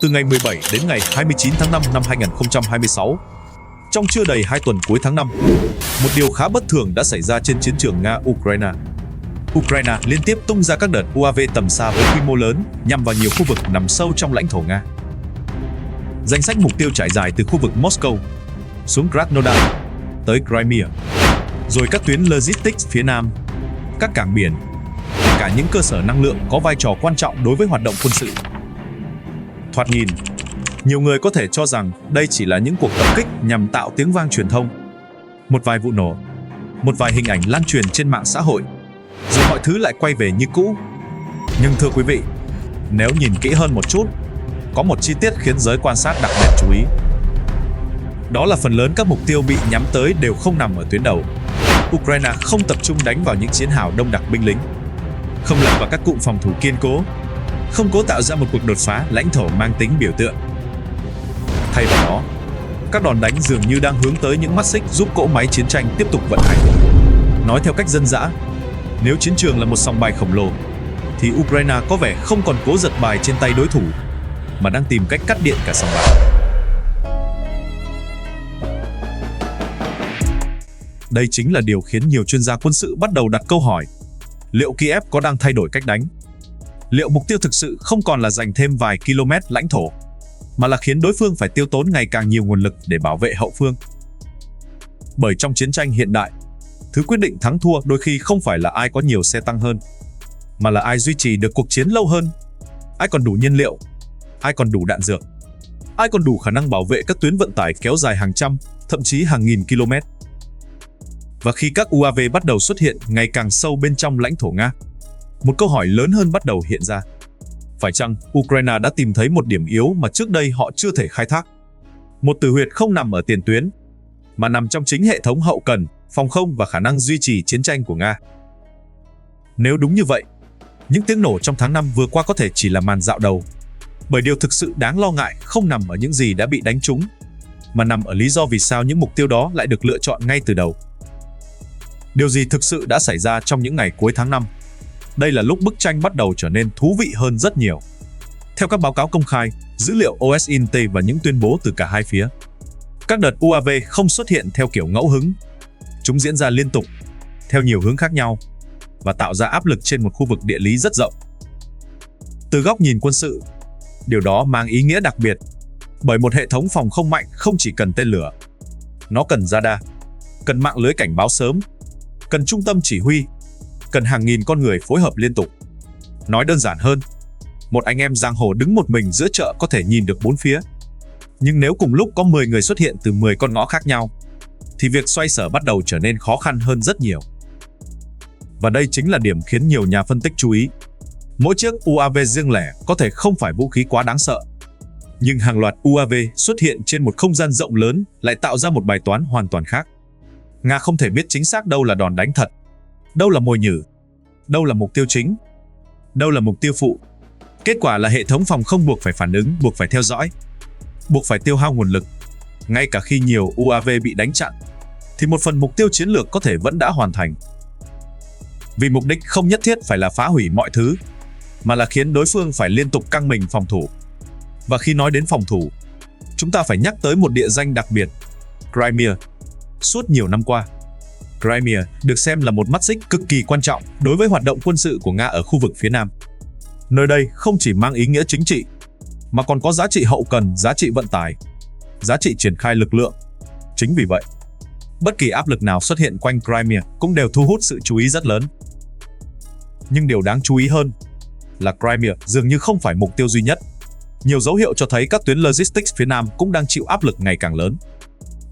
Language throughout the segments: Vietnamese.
từ ngày 17 đến ngày 29 tháng 5 năm 2026. Trong chưa đầy 2 tuần cuối tháng 5, một điều khá bất thường đã xảy ra trên chiến trường Nga-Ukraine. Ukraine liên tiếp tung ra các đợt UAV tầm xa với quy mô lớn nhằm vào nhiều khu vực nằm sâu trong lãnh thổ Nga. Danh sách mục tiêu trải dài từ khu vực Moscow xuống Krasnodar tới Crimea, rồi các tuyến logistics phía Nam, các cảng biển, và cả những cơ sở năng lượng có vai trò quan trọng đối với hoạt động quân sự. Thoạt nhìn, nhiều người có thể cho rằng đây chỉ là những cuộc tập kích nhằm tạo tiếng vang truyền thông. Một vài vụ nổ, một vài hình ảnh lan truyền trên mạng xã hội, rồi mọi thứ lại quay về như cũ. Nhưng thưa quý vị, nếu nhìn kỹ hơn một chút, có một chi tiết khiến giới quan sát đặc biệt chú ý. Đó là phần lớn các mục tiêu bị nhắm tới đều không nằm ở tuyến đầu. Ukraine không tập trung đánh vào những chiến hào đông đặc binh lính, không lật vào các cụm phòng thủ kiên cố, không cố tạo ra một cuộc đột phá lãnh thổ mang tính biểu tượng. Thay vào đó, các đòn đánh dường như đang hướng tới những mắt xích giúp cỗ máy chiến tranh tiếp tục vận hành. Nói theo cách dân dã, nếu chiến trường là một sòng bài khổng lồ, thì Ukraine có vẻ không còn cố giật bài trên tay đối thủ, mà đang tìm cách cắt điện cả sòng bài. Đây chính là điều khiến nhiều chuyên gia quân sự bắt đầu đặt câu hỏi: liệu Kiev có đang thay đổi cách đánh? Liệu mục tiêu thực sự không còn là giành thêm vài km lãnh thổ, mà là khiến đối phương phải tiêu tốn ngày càng nhiều nguồn lực để bảo vệ hậu phương? Bởi trong chiến tranh hiện đại, thứ quyết định thắng thua đôi khi không phải là ai có nhiều xe tăng hơn, mà là ai duy trì được cuộc chiến lâu hơn, ai còn đủ nhiên liệu, ai còn đủ đạn dược, ai còn đủ khả năng bảo vệ các tuyến vận tải kéo dài hàng trăm, thậm chí hàng nghìn km. Và khi các UAV bắt đầu xuất hiện ngày càng sâu bên trong lãnh thổ Nga, một câu hỏi lớn hơn bắt đầu hiện ra. Phải chăng Ukraine đã tìm thấy một điểm yếu mà trước đây họ chưa thể khai thác? Một tử huyệt không nằm ở tiền tuyến, mà nằm trong chính hệ thống hậu cần, phòng không và khả năng duy trì chiến tranh của Nga. Nếu đúng như vậy, những tiếng nổ trong tháng 5 vừa qua có thể chỉ là màn dạo đầu. Bởi điều thực sự đáng lo ngại không nằm ở những gì đã bị đánh trúng, mà nằm ở lý do vì sao những mục tiêu đó lại được lựa chọn ngay từ đầu. Điều gì thực sự đã xảy ra trong những ngày cuối tháng 5? Đây là lúc bức tranh bắt đầu trở nên thú vị hơn rất nhiều. Theo các báo cáo công khai, dữ liệu OSINT và những tuyên bố từ cả hai phía, các đợt UAV không xuất hiện theo kiểu ngẫu hứng. Chúng diễn ra liên tục, theo nhiều hướng khác nhau, và tạo ra áp lực trên một khu vực địa lý rất rộng. Từ góc nhìn quân sự, điều đó mang ý nghĩa đặc biệt, bởi một hệ thống phòng không mạnh không chỉ cần tên lửa. Nó cần radar, cần mạng lưới cảnh báo sớm, cần trung tâm chỉ huy, cần hàng nghìn con người phối hợp liên tục. Nói đơn giản hơn, một anh em giang hồ đứng một mình giữa chợ có thể nhìn được bốn phía. Nhưng nếu cùng lúc có 10 người xuất hiện từ 10 con ngõ khác nhau, thì việc xoay sở bắt đầu trở nên khó khăn hơn rất nhiều. Và đây chính là điểm khiến nhiều nhà phân tích chú ý. Mỗi chiếc UAV riêng lẻ có thể không phải vũ khí quá đáng sợ, nhưng hàng loạt UAV xuất hiện trên một không gian rộng lớn lại tạo ra một bài toán hoàn toàn khác. Nga không thể biết chính xác đâu là đòn đánh thật, đâu là mồi nhử, đâu là mục tiêu chính, đâu là mục tiêu phụ. Kết quả là hệ thống phòng không buộc phải phản ứng, buộc phải theo dõi, buộc phải tiêu hao nguồn lực. Ngay cả khi nhiều UAV bị đánh chặn, thì một phần mục tiêu chiến lược có thể vẫn đã hoàn thành. Vì mục đích không nhất thiết phải là phá hủy mọi thứ, mà là khiến đối phương phải liên tục căng mình phòng thủ. Và khi nói đến phòng thủ, chúng ta phải nhắc tới một địa danh đặc biệt, Crimea. Suốt nhiều năm qua, Crimea được xem là một mắt xích cực kỳ quan trọng đối với hoạt động quân sự của Nga ở khu vực phía Nam. Nơi đây không chỉ mang ý nghĩa chính trị, mà còn có giá trị hậu cần, giá trị vận tải, giá trị triển khai lực lượng. Chính vì vậy, bất kỳ áp lực nào xuất hiện quanh Crimea cũng đều thu hút sự chú ý rất lớn. Nhưng điều đáng chú ý hơn là Crimea dường như không phải mục tiêu duy nhất. Nhiều dấu hiệu cho thấy các tuyến logistics phía Nam cũng đang chịu áp lực ngày càng lớn.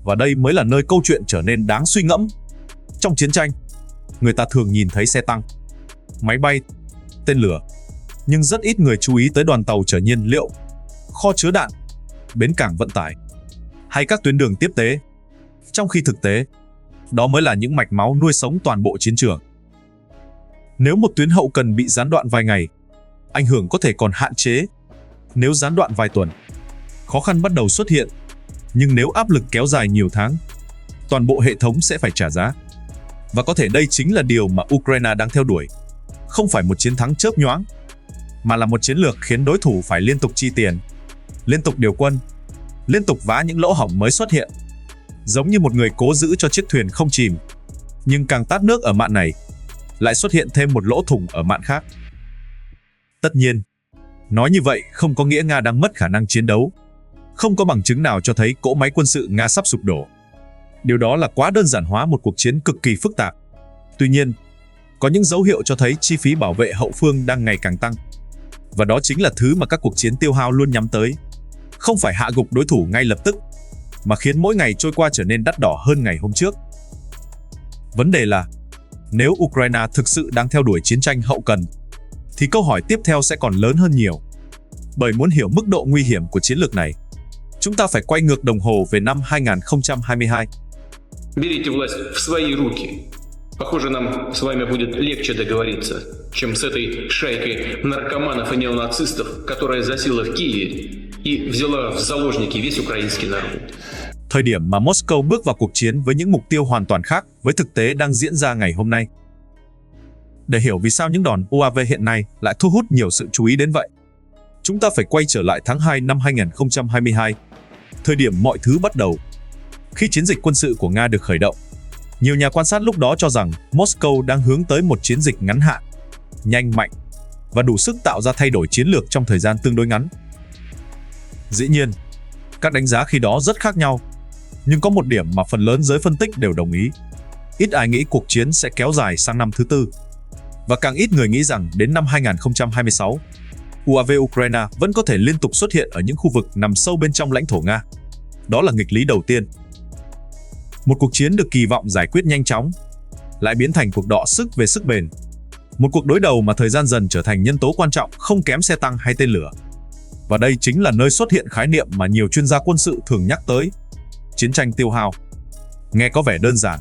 Và đây mới là nơi câu chuyện trở nên đáng suy ngẫm. Trong chiến tranh, người ta thường nhìn thấy xe tăng, máy bay, tên lửa, nhưng rất ít người chú ý tới đoàn tàu chở nhiên liệu, kho chứa đạn, bến cảng vận tải, hay các tuyến đường tiếp tế. Trong khi thực tế, đó mới là những mạch máu nuôi sống toàn bộ chiến trường. Nếu một tuyến hậu cần bị gián đoạn vài ngày, ảnh hưởng có thể còn hạn chế. Nếu gián đoạn vài tuần, khó khăn bắt đầu xuất hiện. Nhưng nếu áp lực kéo dài nhiều tháng, toàn bộ hệ thống sẽ phải trả giá. Và có thể đây chính là điều mà Ukraine đang theo đuổi. Không phải một chiến thắng chớp nhoáng, mà là một chiến lược khiến đối thủ phải liên tục chi tiền, liên tục điều quân, liên tục vá những lỗ hổng mới xuất hiện, giống như một người cố giữ cho chiếc thuyền không chìm. Nhưng càng tát nước ở mạn này, lại xuất hiện thêm một lỗ thủng ở mạn khác. Tất nhiên, nói như vậy không có nghĩa Nga đang mất khả năng chiến đấu. Không có bằng chứng nào cho thấy cỗ máy quân sự Nga sắp sụp đổ. Điều đó là quá đơn giản hóa một cuộc chiến cực kỳ phức tạp. Tuy nhiên, có những dấu hiệu cho thấy chi phí bảo vệ hậu phương đang ngày càng tăng. Và đó chính là thứ mà các cuộc chiến tiêu hao luôn nhắm tới. Không phải hạ gục đối thủ ngay lập tức, mà khiến mỗi ngày trôi qua trở nên đắt đỏ hơn ngày hôm trước. Vấn đề là, nếu Ukraine thực sự đang theo đuổi chiến tranh hậu cần, thì câu hỏi tiếp theo sẽ còn lớn hơn nhiều. Bởi muốn hiểu mức độ nguy hiểm của chiến lược này, chúng ta phải quay ngược đồng hồ về năm 2022. Берите власть в свои руки. Похоже, нам с вами будет легче договориться, чем с этой шайкой наркоманов и неонацистов, которая засела в Киеве и взяла в заложники весь украинский народ. Thời điểm mà Moscow bước vào cuộc chiến với những mục tiêu hoàn toàn khác với thực tế đang diễn ra ngày hôm nay. Để hiểu vì sao những đòn UAV hiện nay lại thu hút nhiều sự chú ý đến vậy, chúng ta phải quay trở lại tháng 2 năm 2022, thời điểm mọi thứ bắt đầu. Khi chiến dịch quân sự của Nga được khởi động, nhiều nhà quan sát lúc đó cho rằng Moscow đang hướng tới một chiến dịch ngắn hạn, nhanh mạnh và đủ sức tạo ra thay đổi chiến lược trong thời gian tương đối ngắn. Dĩ nhiên, các đánh giá khi đó rất khác nhau, nhưng có một điểm mà phần lớn giới phân tích đều đồng ý. Ít ai nghĩ cuộc chiến sẽ kéo dài sang năm thứ tư, và càng ít người nghĩ rằng đến năm 2026, UAV Ukraine vẫn có thể liên tục xuất hiện ở những khu vực nằm sâu bên trong lãnh thổ Nga. Đó là nghịch lý đầu tiên. Một cuộc chiến được kỳ vọng giải quyết nhanh chóng, lại biến thành cuộc đọ sức về sức bền. Một cuộc đối đầu mà thời gian dần trở thành nhân tố quan trọng không kém xe tăng hay tên lửa. Và đây chính là nơi xuất hiện khái niệm mà nhiều chuyên gia quân sự thường nhắc tới: chiến tranh tiêu hao. Nghe có vẻ đơn giản,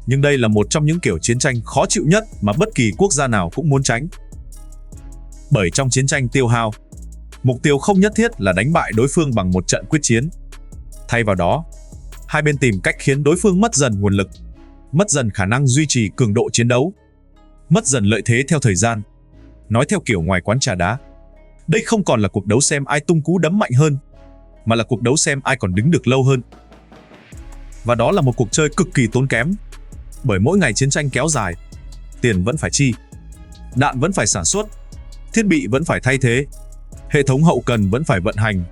nhưng đây là một trong những kiểu chiến tranh khó chịu nhất mà bất kỳ quốc gia nào cũng muốn tránh. Bởi trong chiến tranh tiêu hao, mục tiêu không nhất thiết là đánh bại đối phương bằng một trận quyết chiến. Thay vào đó, hai bên tìm cách khiến đối phương mất dần nguồn lực, mất dần khả năng duy trì cường độ chiến đấu, mất dần lợi thế theo thời gian. Nói theo kiểu ngoài quán trà đá, đây không còn là cuộc đấu xem ai tung cú đấm mạnh hơn, mà là cuộc đấu xem ai còn đứng được lâu hơn. Và đó là một cuộc chơi cực kỳ tốn kém, bởi mỗi ngày chiến tranh kéo dài, tiền vẫn phải chi, đạn vẫn phải sản xuất, thiết bị vẫn phải thay thế, hệ thống hậu cần vẫn phải vận hành,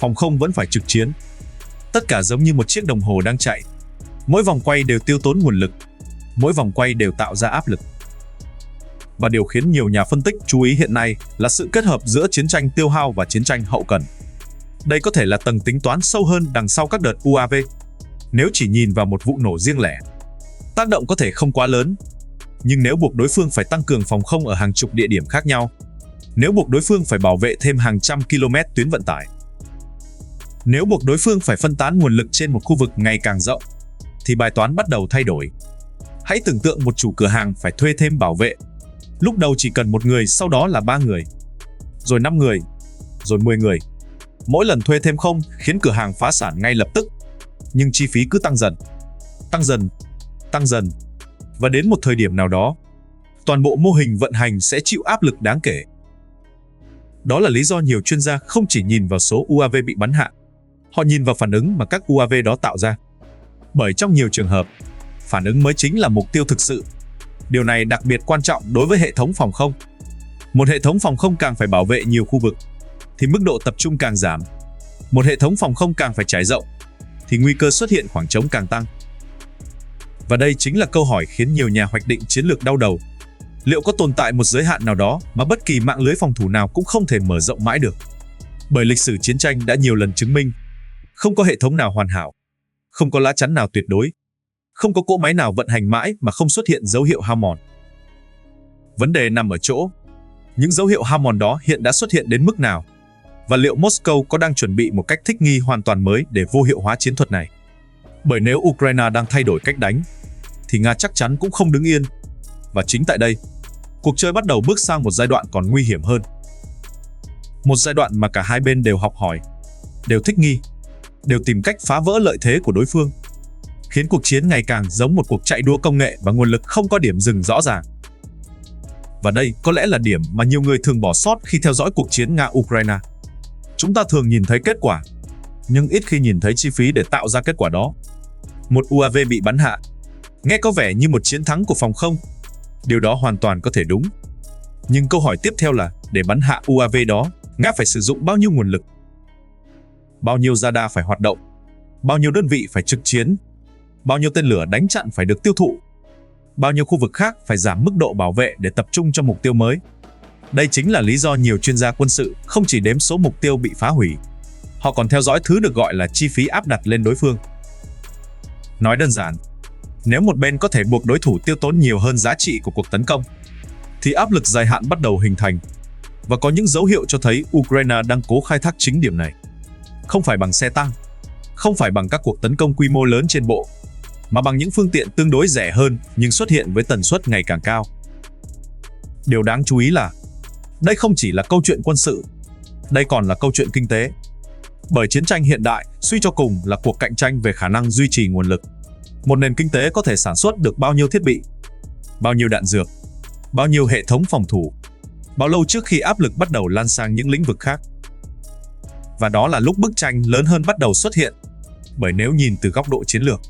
phòng không vẫn phải trực chiến. Tất cả giống như một chiếc đồng hồ đang chạy. Mỗi vòng quay đều tiêu tốn nguồn lực, mỗi vòng quay đều tạo ra áp lực. Và điều khiến nhiều nhà phân tích chú ý hiện nay là sự kết hợp giữa chiến tranh tiêu hao và chiến tranh hậu cần. Đây có thể là tầng tính toán sâu hơn đằng sau các đợt UAV. Nếu chỉ nhìn vào một vụ nổ riêng lẻ, tác động có thể không quá lớn. Nhưng nếu buộc đối phương phải tăng cường phòng không ở hàng chục địa điểm khác nhau, nếu buộc đối phương phải bảo vệ thêm hàng trăm km tuyến vận tải, nếu buộc đối phương phải phân tán nguồn lực trên một khu vực ngày càng rộng, thì bài toán bắt đầu thay đổi. Hãy tưởng tượng một chủ cửa hàng phải thuê thêm bảo vệ. Lúc đầu chỉ cần một người, sau đó là 3 người, rồi 5 người, rồi 10 người. Mỗi lần thuê thêm không khiến cửa hàng phá sản ngay lập tức. Nhưng chi phí cứ tăng dần, tăng dần, tăng dần. Và đến một thời điểm nào đó, toàn bộ mô hình vận hành sẽ chịu áp lực đáng kể. Đó là lý do nhiều chuyên gia không chỉ nhìn vào số UAV bị bắn hạ, họ nhìn vào phản ứng mà các UAV đó tạo ra. Bởi trong nhiều trường hợp, phản ứng mới chính là mục tiêu thực sự. Điều này đặc biệt quan trọng đối với hệ thống phòng không. Một hệ thống phòng không càng phải bảo vệ nhiều khu vực, thì mức độ tập trung càng giảm. Một hệ thống phòng không càng phải trải rộng, thì nguy cơ xuất hiện khoảng trống càng tăng. Và đây chính là câu hỏi khiến nhiều nhà hoạch định chiến lược đau đầu. Liệu có tồn tại một giới hạn nào đó mà bất kỳ mạng lưới phòng thủ nào cũng không thể mở rộng mãi được? Bởi lịch sử chiến tranh đã nhiều lần chứng minh, không có hệ thống nào hoàn hảo, không có lá chắn nào tuyệt đối, không có cỗ máy nào vận hành mãi mà không xuất hiện dấu hiệu hao mòn. Vấn đề nằm ở chỗ, những dấu hiệu hao mòn đó hiện đã xuất hiện đến mức nào? Và liệu Moscow có đang chuẩn bị một cách thích nghi hoàn toàn mới để vô hiệu hóa chiến thuật này? Bởi nếu Ukraine đang thay đổi cách đánh, thì Nga chắc chắn cũng không đứng yên. Và chính tại đây, cuộc chơi bắt đầu bước sang một giai đoạn còn nguy hiểm hơn. Một giai đoạn mà cả hai bên đều học hỏi, đều thích nghi, đều tìm cách phá vỡ lợi thế của đối phương, khiến cuộc chiến ngày càng giống một cuộc chạy đua công nghệ và nguồn lực không có điểm dừng rõ ràng. Và đây có lẽ là điểm mà nhiều người thường bỏ sót khi theo dõi cuộc chiến Nga-Ukraine. Chúng ta thường nhìn thấy kết quả, nhưng ít khi nhìn thấy chi phí để tạo ra kết quả đó. Một UAV bị bắn hạ, nghe có vẻ như một chiến thắng của phòng không. Điều đó hoàn toàn có thể đúng. Nhưng câu hỏi tiếp theo là, để bắn hạ UAV đó, Nga phải sử dụng bao nhiêu nguồn lực? Bao nhiêu radar phải hoạt động? Bao nhiêu đơn vị phải trực chiến? Bao nhiêu tên lửa đánh chặn phải được tiêu thụ? Bao nhiêu khu vực khác phải giảm mức độ bảo vệ để tập trung cho mục tiêu mới? Đây chính là lý do nhiều chuyên gia quân sự không chỉ đếm số mục tiêu bị phá hủy. Họ còn theo dõi thứ được gọi là chi phí áp đặt lên đối phương. Nói đơn giản, nếu một bên có thể buộc đối thủ tiêu tốn nhiều hơn giá trị của cuộc tấn công, thì áp lực dài hạn bắt đầu hình thành. Và có những dấu hiệu cho thấy Ukraine đang cố khai thác chính điểm này. Không phải bằng xe tăng, không phải bằng các cuộc tấn công quy mô lớn trên bộ, mà bằng những phương tiện tương đối rẻ hơn nhưng xuất hiện với tần suất ngày càng cao. Điều đáng chú ý là, đây không chỉ là câu chuyện quân sự, đây còn là câu chuyện kinh tế. Bởi chiến tranh hiện đại, suy cho cùng là cuộc cạnh tranh về khả năng duy trì nguồn lực. Một nền kinh tế có thể sản xuất được bao nhiêu thiết bị, bao nhiêu đạn dược, bao nhiêu hệ thống phòng thủ, bao lâu trước khi áp lực bắt đầu lan sang những lĩnh vực khác. Và đó là lúc bức tranh lớn hơn bắt đầu xuất hiện. Bởi nếu nhìn từ góc độ chiến lược,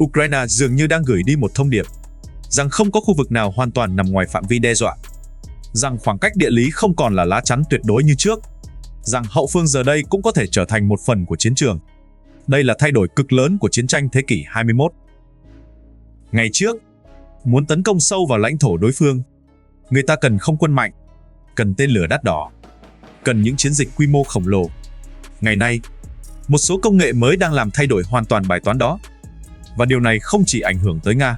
Ukraine dường như đang gửi đi một thông điệp rằng không có khu vực nào hoàn toàn nằm ngoài phạm vi đe dọa, rằng khoảng cách địa lý không còn là lá chắn tuyệt đối như trước, rằng hậu phương giờ đây cũng có thể trở thành một phần của chiến trường. Đây là thay đổi cực lớn của chiến tranh thế kỷ 21. Ngày trước, muốn tấn công sâu vào lãnh thổ đối phương, người ta cần không quân mạnh, cần tên lửa đắt đỏ, cần những chiến dịch quy mô khổng lồ. Ngày nay, một số công nghệ mới đang làm thay đổi hoàn toàn bài toán đó. Và điều này không chỉ ảnh hưởng tới Nga,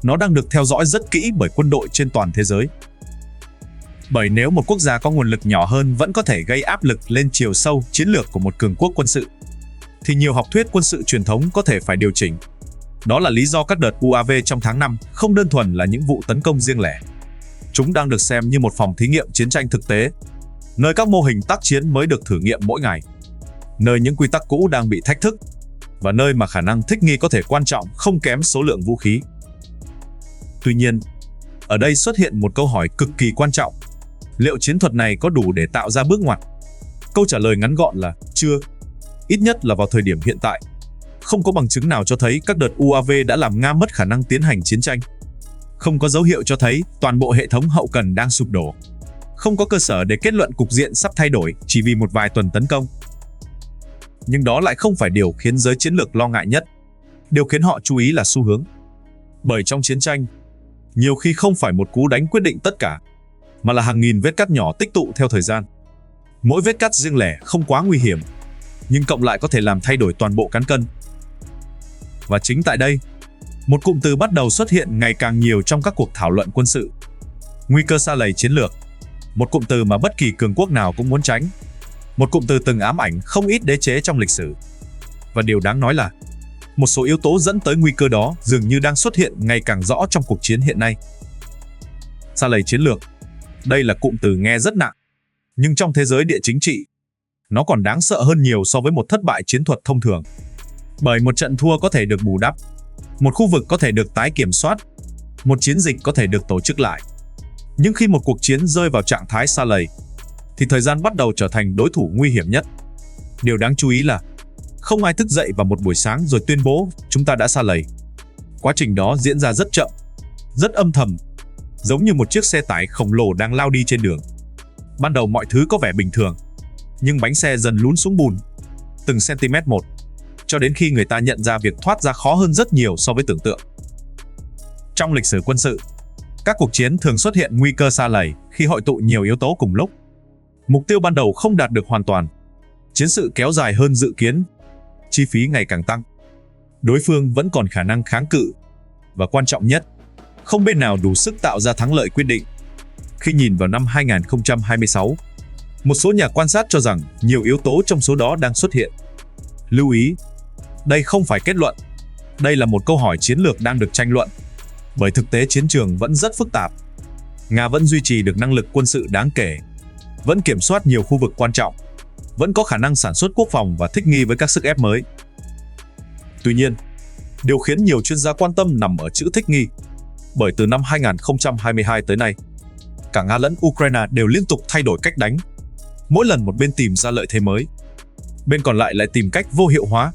nó đang được theo dõi rất kỹ bởi quân đội trên toàn thế giới. Bởi nếu một quốc gia có nguồn lực nhỏ hơn vẫn có thể gây áp lực lên chiều sâu chiến lược của một cường quốc quân sự, thì nhiều học thuyết quân sự truyền thống có thể phải điều chỉnh. Đó là lý do các đợt UAV trong tháng 5 không đơn thuần là những vụ tấn công riêng lẻ. Chúng đang được xem như một phòng thí nghiệm chiến tranh thực tế, nơi các mô hình tác chiến mới được thử nghiệm mỗi ngày, nơi những quy tắc cũ đang bị thách thức, và nơi mà khả năng thích nghi có thể quan trọng không kém số lượng vũ khí. Tuy nhiên, ở đây xuất hiện một câu hỏi cực kỳ quan trọng. Liệu chiến thuật này có đủ để tạo ra bước ngoặt? Câu trả lời ngắn gọn là chưa. Ít nhất là vào thời điểm hiện tại. Không có bằng chứng nào cho thấy các đợt UAV đã làm Nga mất khả năng tiến hành chiến tranh. Không có dấu hiệu cho thấy toàn bộ hệ thống hậu cần đang sụp đổ. Không có cơ sở để kết luận cục diện sắp thay đổi chỉ vì một vài tuần tấn công. Nhưng đó lại không phải điều khiến giới chiến lược lo ngại nhất. Điều khiến họ chú ý là xu hướng. Bởi trong chiến tranh, nhiều khi không phải một cú đánh quyết định tất cả, mà là hàng nghìn vết cắt nhỏ tích tụ theo thời gian. Mỗi vết cắt riêng lẻ không quá nguy hiểm, nhưng cộng lại có thể làm thay đổi toàn bộ cán cân. Và chính tại đây, một cụm từ bắt đầu xuất hiện ngày càng nhiều trong các cuộc thảo luận quân sự. Nguy cơ sa lầy chiến lược, một cụm từ mà bất kỳ cường quốc nào cũng muốn tránh. Một cụm từ từng ám ảnh không ít đế chế trong lịch sử. Và điều đáng nói là, một số yếu tố dẫn tới nguy cơ đó dường như đang xuất hiện ngày càng rõ trong cuộc chiến hiện nay. Sa lầy chiến lược, đây là cụm từ nghe rất nặng, nhưng trong thế giới địa chính trị, nó còn đáng sợ hơn nhiều so với một thất bại chiến thuật thông thường. Bởi một trận thua có thể được bù đắp, một khu vực có thể được tái kiểm soát, một chiến dịch có thể được tổ chức lại. Nhưng khi một cuộc chiến rơi vào trạng thái sa lầy, thì thời gian bắt đầu trở thành đối thủ nguy hiểm nhất. Điều đáng chú ý là, không ai thức dậy vào một buổi sáng rồi tuyên bố chúng ta đã sa lầy. Quá trình đó diễn ra rất chậm, rất âm thầm, giống như một chiếc xe tải khổng lồ đang lao đi trên đường. Ban đầu mọi thứ có vẻ bình thường, nhưng bánh xe dần lún xuống bùn, từng cm một, cho đến khi người ta nhận ra việc thoát ra khó hơn rất nhiều so với tưởng tượng. Trong lịch sử quân sự, các cuộc chiến thường xuất hiện nguy cơ sa lầy khi hội tụ nhiều yếu tố cùng lúc. Mục tiêu ban đầu không đạt được hoàn toàn, chiến sự kéo dài hơn dự kiến, chi phí ngày càng tăng, đối phương vẫn còn khả năng kháng cự, và quan trọng nhất, không bên nào đủ sức tạo ra thắng lợi quyết định. Khi nhìn vào năm 2026, một số nhà quan sát cho rằng nhiều yếu tố trong số đó đang xuất hiện. Lưu ý, đây không phải kết luận, đây là một câu hỏi chiến lược đang được tranh luận, bởi thực tế chiến trường vẫn rất phức tạp. Nga vẫn duy trì được năng lực quân sự đáng kể, vẫn kiểm soát nhiều khu vực quan trọng, vẫn có khả năng sản xuất quốc phòng và thích nghi với các sức ép mới. Tuy nhiên, điều khiến nhiều chuyên gia quan tâm nằm ở chữ thích nghi, bởi từ năm 2022 tới nay, cả Nga lẫn Ukraine đều liên tục thay đổi cách đánh, Mỗi lần một bên tìm ra lợi thế mới, bên còn lại lại tìm cách vô hiệu hóa,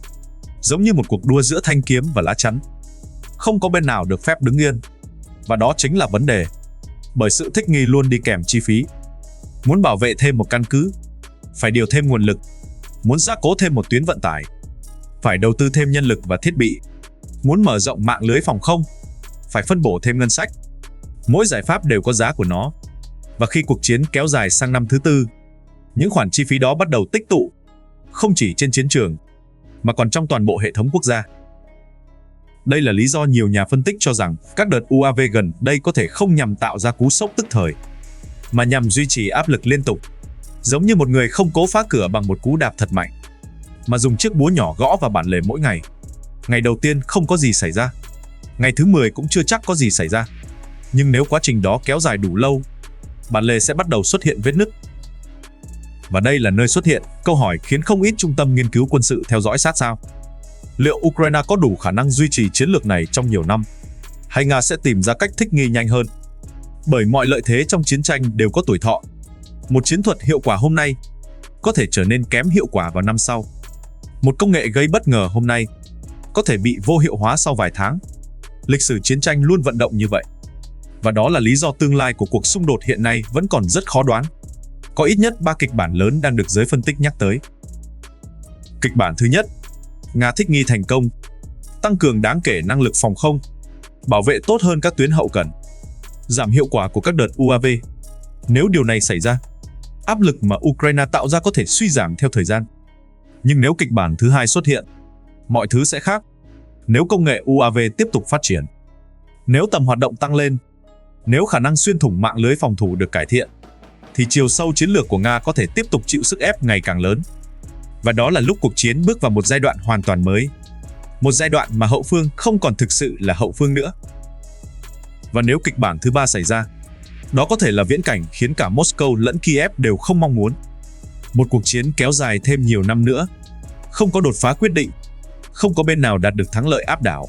giống như một cuộc đua giữa thanh kiếm và lá chắn. Không có bên nào được phép đứng yên. Và đó chính là vấn đề. Bởi sự thích nghi luôn đi kèm chi phí. Muốn bảo vệ thêm một căn cứ, phải điều thêm nguồn lực. Muốn gia cố thêm một tuyến vận tải, phải đầu tư thêm nhân lực và thiết bị. Muốn mở rộng mạng lưới phòng không, phải phân bổ thêm ngân sách. Mỗi giải pháp đều có giá của nó. Và khi cuộc chiến kéo dài sang năm thứ tư, những khoản chi phí đó bắt đầu tích tụ, không chỉ trên chiến trường, mà còn trong toàn bộ hệ thống quốc gia. Đây là lý do nhiều nhà phân tích cho rằng các đợt UAV gần đây có thể không nhằm tạo ra cú sốc tức thời, mà nhằm duy trì áp lực liên tục, giống như một người không cố phá cửa bằng một cú đạp thật mạnh, mà dùng chiếc búa nhỏ gõ vào bản lề mỗi ngày. Ngày đầu tiên không có gì xảy ra, ngày thứ 10 cũng chưa chắc có gì xảy ra. Nhưng nếu quá trình đó kéo dài đủ lâu, bản lề sẽ bắt đầu xuất hiện vết nứt. Và đây là nơi xuất hiện câu hỏi khiến không ít trung tâm nghiên cứu quân sự theo dõi sát sao. Liệu Ukraine có đủ khả năng duy trì chiến lược này trong nhiều năm? Hay Nga sẽ tìm ra cách thích nghi nhanh hơn? Bởi mọi lợi thế trong chiến tranh đều có tuổi thọ. Một chiến thuật hiệu quả hôm nay có thể trở nên kém hiệu quả vào năm sau. Một công nghệ gây bất ngờ hôm nay có thể bị vô hiệu hóa sau vài tháng. Lịch sử chiến tranh luôn vận động như vậy. Và đó là lý do tương lai của cuộc xung đột hiện nay vẫn còn rất khó đoán. Có ít nhất 3 kịch bản lớn đang được giới phân tích nhắc tới. Kịch bản thứ nhất, Nga thích nghi thành công, tăng cường đáng kể năng lực phòng không, bảo vệ tốt hơn các tuyến hậu cần, giảm hiệu quả của các đợt UAV. Nếu điều này xảy ra, áp lực mà Ukraine tạo ra có thể suy giảm theo thời gian. Nhưng nếu kịch bản thứ hai xuất hiện, mọi thứ sẽ khác. Nếu công nghệ UAV tiếp tục phát triển, nếu tầm hoạt động tăng lên, nếu khả năng xuyên thủng mạng lưới phòng thủ được cải thiện, thì chiều sâu chiến lược của Nga có thể tiếp tục chịu sức ép ngày càng lớn. Và đó là lúc cuộc chiến bước vào một giai đoạn hoàn toàn mới. Một giai đoạn mà hậu phương không còn thực sự là hậu phương nữa. Và nếu kịch bản thứ ba xảy ra, đó có thể là viễn cảnh khiến cả Moscow lẫn Kiev đều không mong muốn. Một cuộc chiến kéo dài thêm nhiều năm nữa, không có đột phá quyết định, không có bên nào đạt được thắng lợi áp đảo,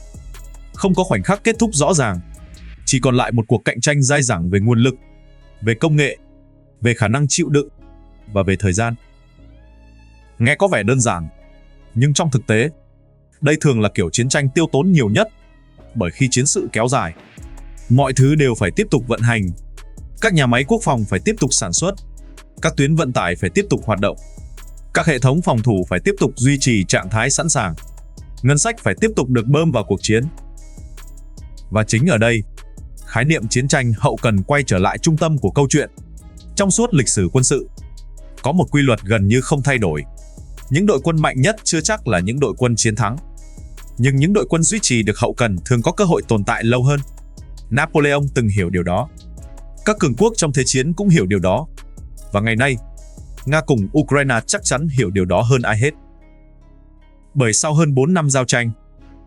không có khoảnh khắc kết thúc rõ ràng, chỉ còn lại một cuộc cạnh tranh dai dẳng về nguồn lực, về công nghệ, về khả năng chịu đựng và về thời gian. Nghe có vẻ đơn giản, nhưng trong thực tế, đây thường là kiểu chiến tranh tiêu tốn nhiều nhất, bởi khi chiến sự kéo dài, mọi thứ đều phải tiếp tục vận hành. Các nhà máy quốc phòng phải tiếp tục sản xuất, các tuyến vận tải phải tiếp tục hoạt động, các hệ thống phòng thủ phải tiếp tục duy trì trạng thái sẵn sàng, ngân sách phải tiếp tục được bơm vào cuộc chiến. Và chính ở đây, khái niệm chiến tranh hậu cần quay trở lại trung tâm của câu chuyện. Trong suốt lịch sử quân sự, có một quy luật gần như không thay đổi. Những đội quân mạnh nhất chưa chắc là những đội quân chiến thắng. Nhưng những đội quân duy trì được hậu cần thường có cơ hội tồn tại lâu hơn. Napoleon từng hiểu điều đó. Các cường quốc trong thế chiến cũng hiểu điều đó. Và ngày nay, Nga cùng Ukraine chắc chắn hiểu điều đó hơn ai hết. Bởi sau hơn 4 năm giao tranh,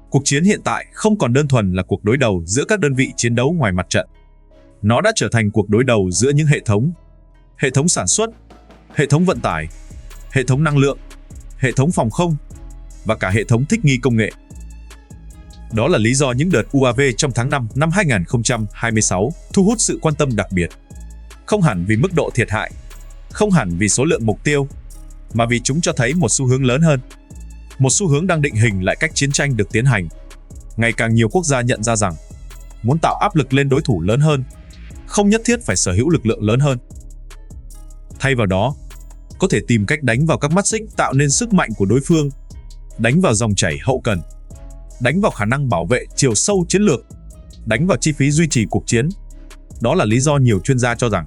cuộc chiến hiện tại không còn đơn thuần là cuộc đối đầu giữa các đơn vị chiến đấu ngoài mặt trận. Nó đã trở thành cuộc đối đầu giữa những hệ thống sản xuất, hệ thống vận tải, hệ thống năng lượng, hệ thống phòng không và cả hệ thống thích nghi công nghệ. Đó là lý do những đợt UAV trong tháng 5 năm 2026 thu hút sự quan tâm đặc biệt. Không hẳn vì mức độ thiệt hại, không hẳn vì số lượng mục tiêu, mà vì chúng cho thấy một xu hướng lớn hơn. Một xu hướng đang định hình lại cách chiến tranh được tiến hành. Ngày càng nhiều quốc gia nhận ra rằng muốn tạo áp lực lên đối thủ lớn hơn, không nhất thiết phải sở hữu lực lượng lớn hơn. Thay vào đó, có thể tìm cách đánh vào các mắt xích tạo nên sức mạnh của đối phương, đánh vào dòng chảy hậu cần, đánh vào khả năng bảo vệ chiều sâu chiến lược, đánh vào chi phí duy trì cuộc chiến. Đó là lý do nhiều chuyên gia cho rằng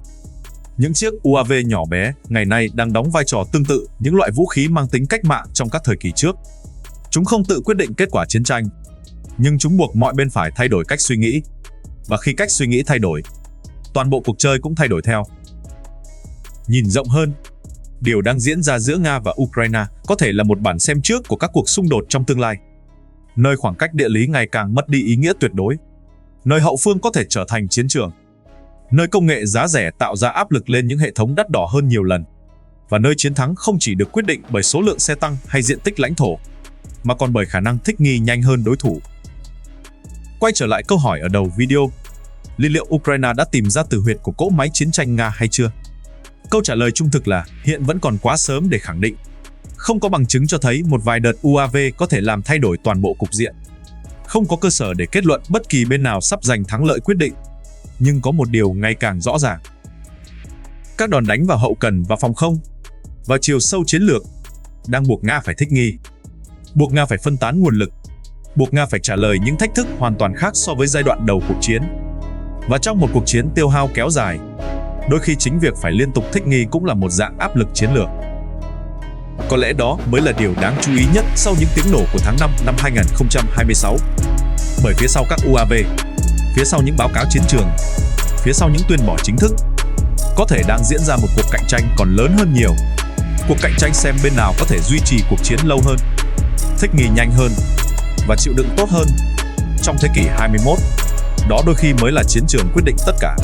những chiếc UAV nhỏ bé ngày nay đang đóng vai trò tương tự những loại vũ khí mang tính cách mạng trong các thời kỳ trước. Chúng không tự quyết định kết quả chiến tranh, nhưng chúng buộc mọi bên phải thay đổi cách suy nghĩ. Và khi cách suy nghĩ thay đổi, toàn bộ cuộc chơi cũng thay đổi theo. Nhìn rộng hơn, điều đang diễn ra giữa Nga và Ukraine có thể là một bản xem trước của các cuộc xung đột trong tương lai. Nơi khoảng cách địa lý ngày càng mất đi ý nghĩa tuyệt đối, nơi hậu phương có thể trở thành chiến trường, nơi công nghệ giá rẻ tạo ra áp lực lên những hệ thống đắt đỏ hơn nhiều lần, và nơi chiến thắng không chỉ được quyết định bởi số lượng xe tăng hay diện tích lãnh thổ, mà còn bởi khả năng thích nghi nhanh hơn đối thủ. Quay trở lại câu hỏi ở đầu video, liệu Ukraine đã tìm ra tử huyệt của cỗ máy chiến tranh Nga hay chưa? Câu trả lời trung thực là hiện vẫn còn quá sớm để khẳng định. Không có bằng chứng cho thấy một vài đợt UAV có thể làm thay đổi toàn bộ cục diện. Không có cơ sở để kết luận bất kỳ bên nào sắp giành thắng lợi quyết định. Nhưng có một điều ngày càng rõ ràng. Các đòn đánh vào hậu cần và phòng không, vào chiều sâu chiến lược, đang buộc Nga phải thích nghi. Buộc Nga phải phân tán nguồn lực. Buộc Nga phải trả lời những thách thức hoàn toàn khác so với giai đoạn đầu cuộc chiến. Và trong một cuộc chiến tiêu hao kéo dài, đôi khi chính việc phải liên tục thích nghi cũng là một dạng áp lực chiến lược. Có lẽ đó mới là điều đáng chú ý nhất sau những tiếng nổ của tháng 5 năm 2026. Bởi phía sau các UAV, phía sau những báo cáo chiến trường, phía sau những tuyên bố chính thức, có thể đang diễn ra một cuộc cạnh tranh còn lớn hơn nhiều. Cuộc cạnh tranh xem bên nào có thể duy trì cuộc chiến lâu hơn, thích nghi nhanh hơn và chịu đựng tốt hơn. Trong thế kỷ 21, đó đôi khi mới là chiến trường quyết định tất cả.